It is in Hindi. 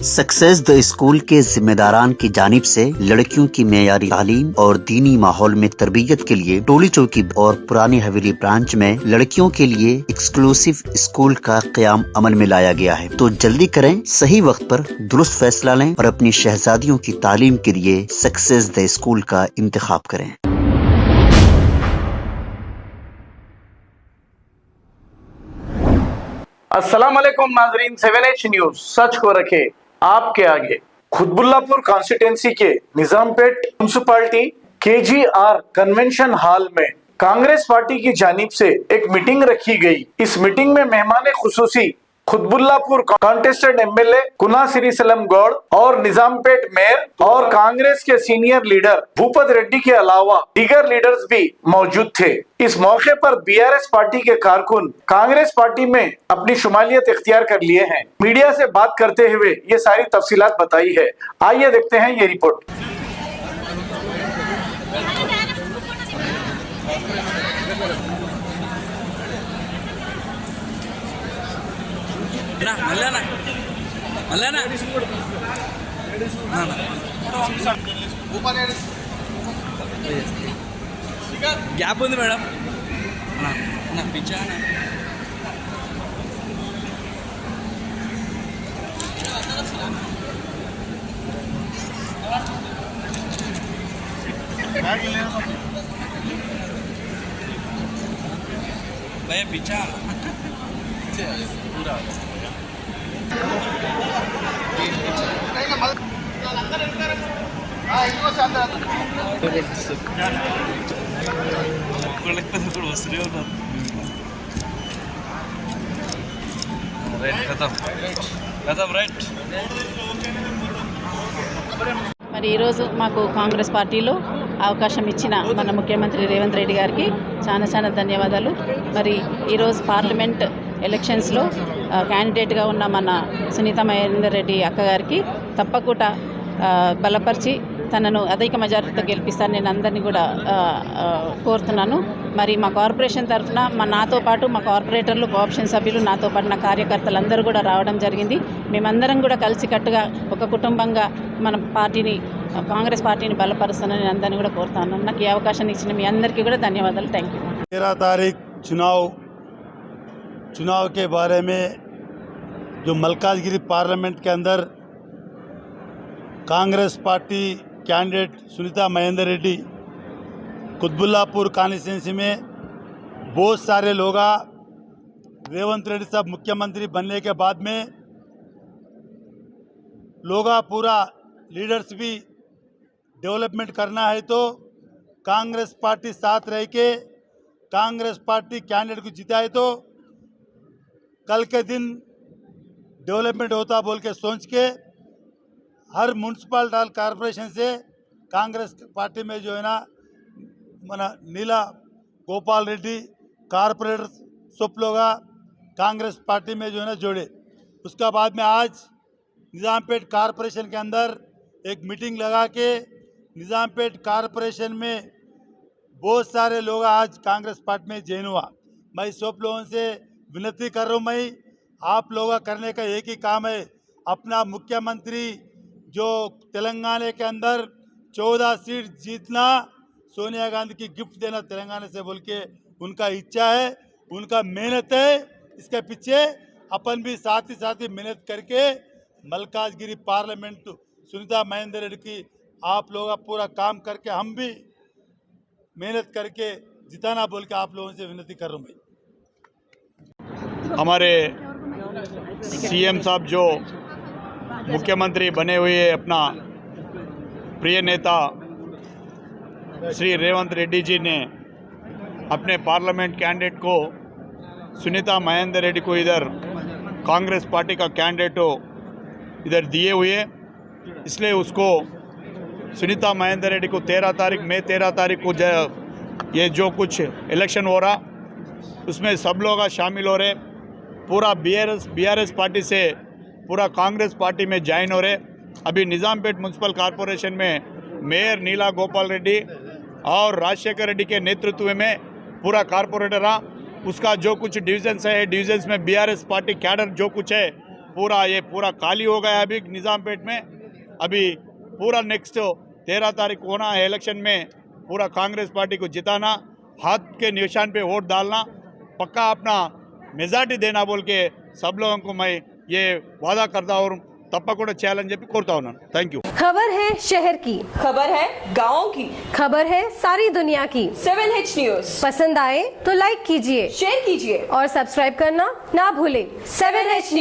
सक्सेस द स्कूल के जिम्मेदारान की जानिब से लड़कियों की मेयारी तालीम और दीनी माहौल में तरबियत के लिए टोली चौकी और पुरानी हवेली ब्रांच में लड़कियों के लिए एक्सक्लूसिव स्कूल का क़याम अमल में लाया गया है। तो जल्दी करें, सही वक्त पर दुरुस्त फैसला लें और अपनी शहजादियों की तालीम के लिए सक्सेस द स्कूल का इंतखाब करें। अस्सलाम वालेकुम नाजरीन, 7H न्यूज सच को रखे आपके आगे। खुतबुल्लापुर कॉन्स्टिट्यूंसी के Nizampet municipality KGR convention hall में कांग्रेस पार्टी की जानिब से एक मीटिंग रखी गई। इस मीटिंग में मेहमान खुसूसी खुतबुल्लापुर कॉन्टेस्टेड MLA कुना श्री सलम गौड़ और निजामपेट मेयर और कांग्रेस के सीनियर लीडर भूपत रेड्डी के अलावा दीगर लीडर्स भी मौजूद थे। इस मौके पर BRS पार्टी के कारकुन कांग्रेस पार्टी में अपनी शुमालियत इख्तियार कर लिए हैं। मीडिया से बात करते हुए ये सारी तफसीलात बताई है। आइए देखते हैं ये रिपोर्ट। గ్యాప్ ఉంది మేడం నా పిచ్చా भैया पिచ్చा पूरा వస్తూనే ఉన్నారు రైట్ కథం రైట్। మరి ఈరోజు మాకు కాంగ్రెస్ పార్టీలో అవకాశం ఇచ్చిన మన ముఖ్యమంత్రి రేవంత్ రెడ్డి గారికి చాలా ధన్యవాదాలు। మరి ఈరోజు పార్లమెంట్ ఎలక్షన్స్లో క్యాండిడేట్గా ఉన్న మన సునీత మహేందర్ రెడ్డి అక్కగారికి తప్పకుండా బలపరిచి తనను అధిక మెజారిటీతో గెలిపిస్తాను నేను అందరినీ కూడా కోరుతున్నాను। మరి మా కార్పొరేషన్ తరఫున నాతో పాటు మా కార్పొరేటర్లు, కోఆప్షన్ సభ్యులు, నాతో పాటు నా కార్యకర్తలు అందరూ కూడా రావడం జరిగింది। మేమందరం కూడా కలిసికట్టుగా ఒక కుటుంబంగా మన పార్టీని, కాంగ్రెస్ పార్టీని బలపరుస్తానని నేను అందరినీ కూడా కోరుతాను। నాకు ఈ అవకాశాన్ని ఇచ్చిన మీ అందరికీ కూడా ధన్యవాదాలు। Thank you. 13 तारीख चुनाव के बारे में जो मलकाजगिरी पार्लियामेंट के अंदर Congress party candidate Sunitha Mahender Reddy Quthbullapur constituency में बहुत सारे लोग रेवंत रेड्डी साहब मुख्यमंत्री बनने के बाद में लोग पूरा लीडर्स भी डेवलपमेंट करना है तो कांग्रेस पार्टी साथ रह के कांग्रेस पार्टी कैंडिडेट को जिताए तो कल के दिन डेवलपमेंट होता बोल के सोच के हर म्यूनसिपल कॉरपोरेशन से कांग्रेस पार्टी में जो है ना मन नीला गोपाल रेड्डी कॉरपोरेटर सब लोग कांग्रेस पार्टी में जो है ना जोड़े। उसका बाद में आज निजामपेट कॉरपोरेशन के अंदर एक मीटिंग लगा के निजामपेट कॉरपोरेशन में बहुत सारे लोग आज कांग्रेस पार्टी में ज्वाइन हुआ। मैं सब लोगों से विनती कर रहा हूँ, मैं आप लोग करने का एक ही काम है, अपना मुख्यमंत्री जो तेलंगाना के अंदर 14 सीट जीतना, सोनिया गांधी की गिफ्ट देना तेलंगाना से बोल के उनका इच्छा है, उनका मेहनत है। इसके पीछे अपन भी साथ ही मेहनत करके मलकाजगिरी पार्लियामेंट सुनीता महेंदर रेड्डी की आप लोग पूरा काम करके हम भी मेहनत करके जिताना बोल के आप लोगों से विनती कर रहा हूँ। हमारे CM साहब जो मुख्यमंत्री बने हुए अपना प्रिय नेता श्री रेवंत रेड्डी जी ने अपने पार्लियामेंट कैंडिडेट को सुनीता महेंदर रेड्डी को इधर कांग्रेस पार्टी का कैंडिडेट इधर दिए हुए, इसलिए उसको सुनीता महेंदर रेड्डी को 13 तारीख को ये जो कुछ इलेक्शन हो रहा उसमें सब लोग शामिल हो रहे। पूरा BRS पार्टी से पूरा कांग्रेस पार्टी में ज्वाइन हो रहे। अभी निजामपेट म्यूनसिपल कॉरपोरेशन में मेयर नीला गोपाल रेड्डी और राजशेखर रेड्डी के नेतृत्व में पूरा कॉरपोरेटर रहा। उसका जो कुछ डिविजन्स है, डिविजन्स में BRS पार्टी कैडर जो कुछ है पूरा खाली हो गया है अभी निज़ामपेट में। अभी पूरा नेक्स्ट 13 तारीख होना है इलेक्शन में, पूरा कांग्रेस पार्टी को जिताना, हाथ के निशान पे वोट डालना, पक्का अपना मेजॉरिटी देना बोल के सब लोगों को मैं ये वादा करता हूँ। तప్పకుండా చేయాలని చెప్పి కోరుతా ఉన్నాను। Thank you. खबर है शहर की, खबर है गाँव की, खबर है सारी दुनिया की। 7H न्यूज पसंद आए तो लाइक कीजिए, शेयर कीजिए और सब्सक्राइब करना ना भूलें। 7H news.